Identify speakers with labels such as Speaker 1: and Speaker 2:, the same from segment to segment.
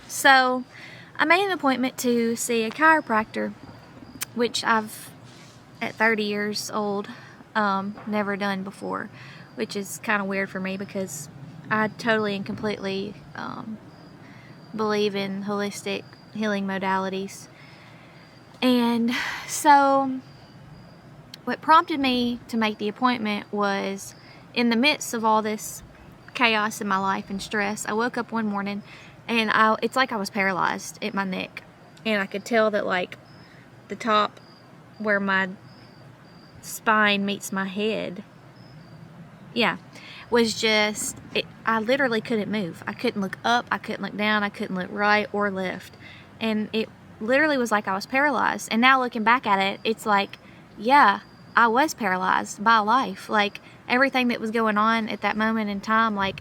Speaker 1: So I made an appointment to see a chiropractor, which I've, at 30 years old, never done before, which is kind of weird for me because I totally and completely believe in holistic healing modalities. And so what prompted me to make the appointment was, in the midst of all this chaos in my life and stress, I woke up one morning and it's like I was paralyzed at my neck, and I could tell that like the top where my spine meets my head, was just, I literally couldn't move. I couldn't look up, I couldn't look down, I couldn't look right or left, and it literally was like I was paralyzed. And now looking back at it, it's like, yeah, I was paralyzed by life. Like, everything that was going on at that moment in time, like,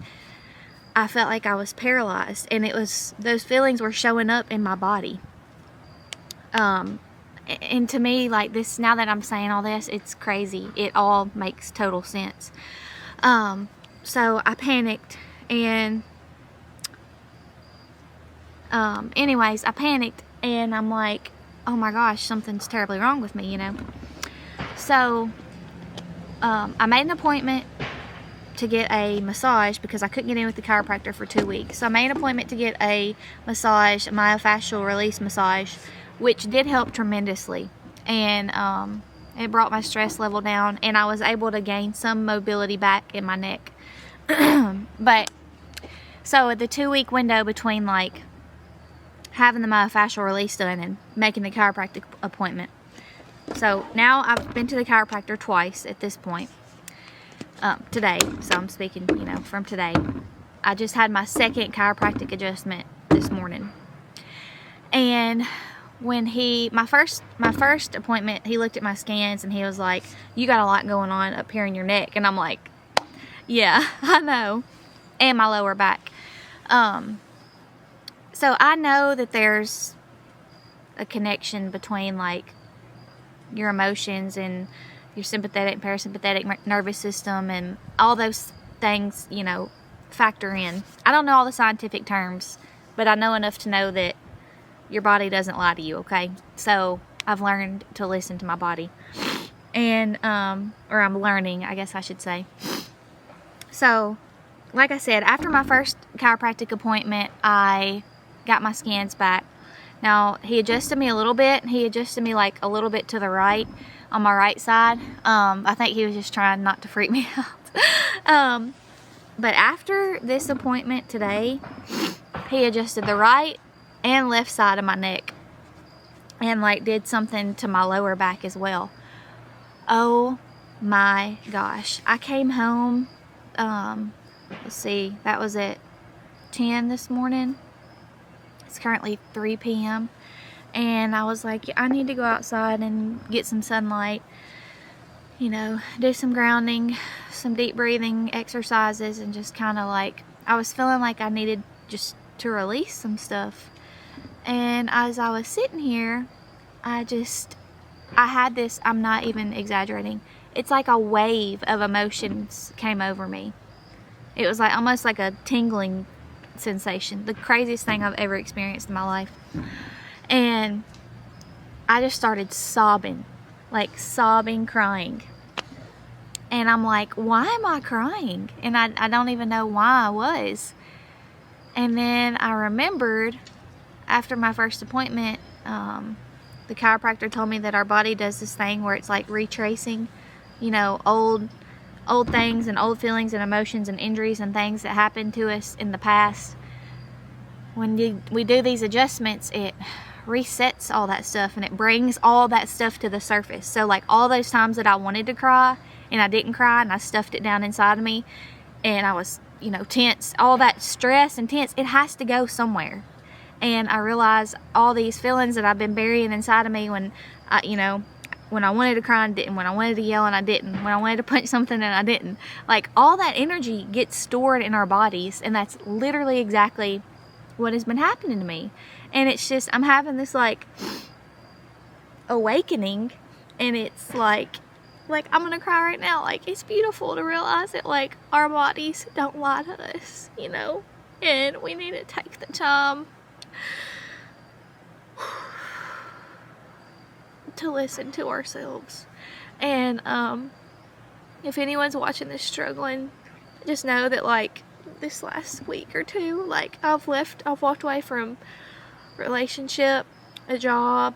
Speaker 1: I felt like I was paralyzed, and it was, those feelings were showing up in my body. And to me, like, this, now that I'm saying all this, it's crazy. It all makes total sense. So I panicked, and anyways, I panicked, and I'm like, oh my gosh, something's terribly wrong with me, you know. So I made an appointment to get a massage because I couldn't get in with the chiropractor for 2 weeks. So I made an appointment to get a massage, a myofascial release massage, which did help tremendously. And it brought my stress level down, and I was able to gain some mobility back in my neck. But so the 2 week window between like having the myofascial release done and making the chiropractic appointment. So now I've been to the chiropractor twice at this point. Today, so I'm speaking, you know, from today. I just had my second chiropractic adjustment this morning. And when my first appointment, he looked at my scans and he was like, you got a lot going on up here in your neck. And I'm like, yeah, I know. And my lower back. So I know that there's a connection between like your emotions and your sympathetic and parasympathetic nervous system, and all those things, you know, factor in. I don't know all the scientific terms, but I know enough to know that your body doesn't lie to you, okay? So I've learned to listen to my body. And, or I'm learning, I guess I should say. So, like I said, after my first chiropractic appointment, I got my scans back. Now, he adjusted me a little bit. He adjusted me like a little bit to the right, on my right side. I think he was just trying not to freak me out. But after this appointment today, he adjusted the right and left side of my neck, and like did something to my lower back as well. Oh my gosh. I came home, let's see, that was at 10 this morning. It's currently 3 p.m. And I was like, I need to go outside and get some sunlight, you know, do some grounding, some deep breathing exercises, and just kind of like, I was feeling like I needed just to release some stuff. And as I was sitting here, I had this, I'm not even exaggerating, it's like a wave of emotions came over me. It was like almost like a tingling sensation, the craziest thing I've ever experienced in my life. And I just started sobbing, crying. And I'm like, why am I crying? And I don't even know why I was. And then I remembered, after my first appointment, the chiropractor told me that our body does this thing where it's like retracing, you know, old things and old feelings and emotions and injuries and things that happened to us in the past. When we do these adjustments, it resets all that stuff, and it brings all that stuff to the surface. So like all those times that I wanted to cry and I didn't cry, and I stuffed it down inside of me, and I was, you know, tense, all that stress and tense, it has to go somewhere. And I realized all these feelings that I've been burying inside of me, when I, you know, when I wanted to cry and didn't, when I wanted to yell and I didn't, when I wanted to punch something and I didn't, like all that energy gets stored in our bodies. And that's literally exactly what has been happening to me. And it's just, I'm having this like awakening, and it's like I'm gonna cry right now. Like, it's beautiful to realize that like our bodies don't lie to us, you know. And we need to take the time to listen to ourselves. And if anyone's watching this struggling, just know that like this last week or two, like I've walked away from relationship, a job,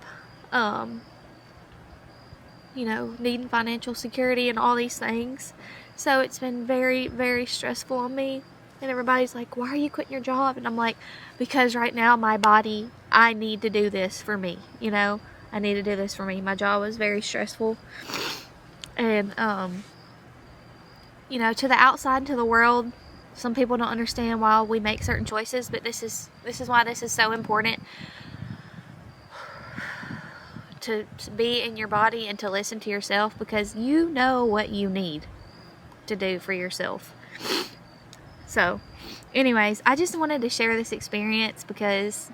Speaker 1: you know, needing financial security and all these things. So it's been very, very stressful on me. And everybody's like, why are you quitting your job? And I'm like, because right now my body, I need to do this for me, you know. I need to do this for me. My job was very stressful. And, you know, to the outside, to the world, some people don't understand why we make certain choices, but this is why this is so important. To be in your body and to listen to yourself, because you know what you need to do for yourself. So, anyways, I just wanted to share this experience because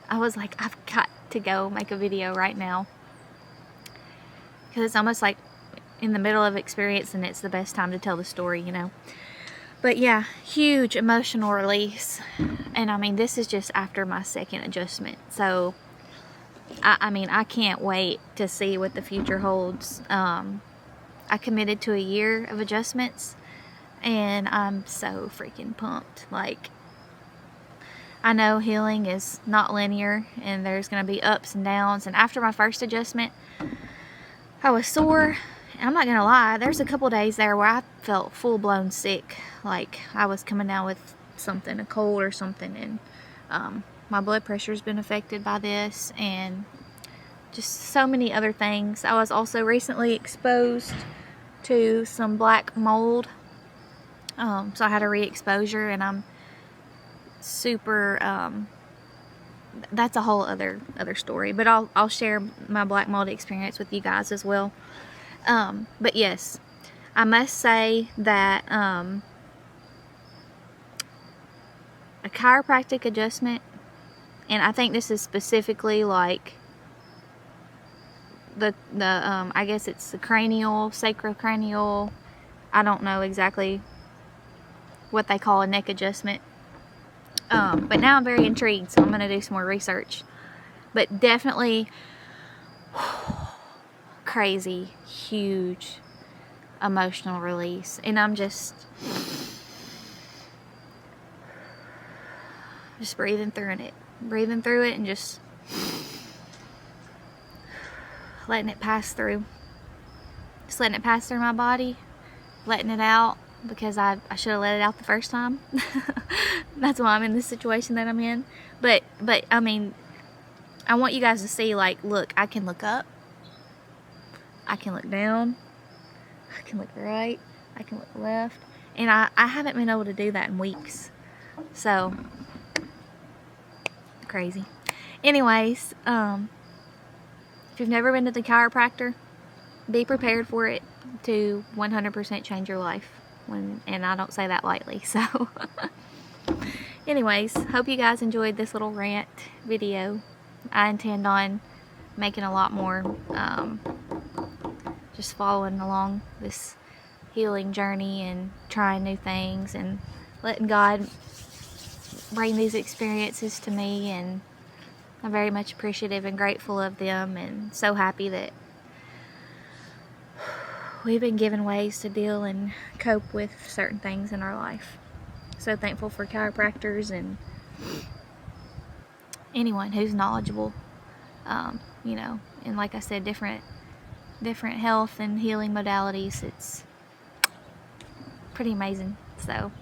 Speaker 1: I was like, I've got to go make a video right now. Because it's almost like in the middle of experience and it's the best time to tell the story, you know. But yeah, huge emotional release. And I mean, this is just after my second adjustment. So, I mean, I can't wait to see what the future holds. I committed to a year of adjustments. And I'm so freaking pumped. Like, I know healing is not linear and there's going to be ups and downs. And after my first adjustment, I was sore. I'm not going to lie, there's a couple days there where I felt full-blown sick. Like, I was coming down with something, a cold or something. And my blood pressure's been affected by this. And just so many other things. I was also recently exposed to some black mold. So I had a re-exposure, and I'm super, that's a whole other story, but I'll share my black mold experience with you guys as well. But yes, I must say that, a chiropractic adjustment, and I think this is specifically like the I guess it's the cranial, sacrocranial, I don't know exactly what they call a neck adjustment. But now I'm very intrigued, so I'm going to do some more research. But definitely crazy, huge emotional release. And I'm just breathing through it and just letting it pass through. Just letting it pass through my body, letting it out. Because I should have let it out the first time. That's why I'm in this situation that I'm in. But I mean, I want you guys to see, like, look, I can look up, I can look down, I can look right, I can look left, and I haven't been able to do that in weeks. So crazy. Anyways, if you've never been to the chiropractor, be prepared for it to 100% change your life. And I don't say that lightly. So anyways, hope you guys enjoyed this little rant video. I intend on making a lot more, just following along this healing journey and trying new things and letting God bring these experiences to me. And I'm very much appreciative and grateful of them, and so happy that we've been given ways to deal and cope with certain things in our life. So thankful for chiropractors and anyone who's knowledgeable, you know, and like I said, different health and healing modalities. It's pretty amazing. So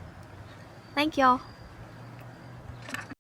Speaker 1: thank y'all.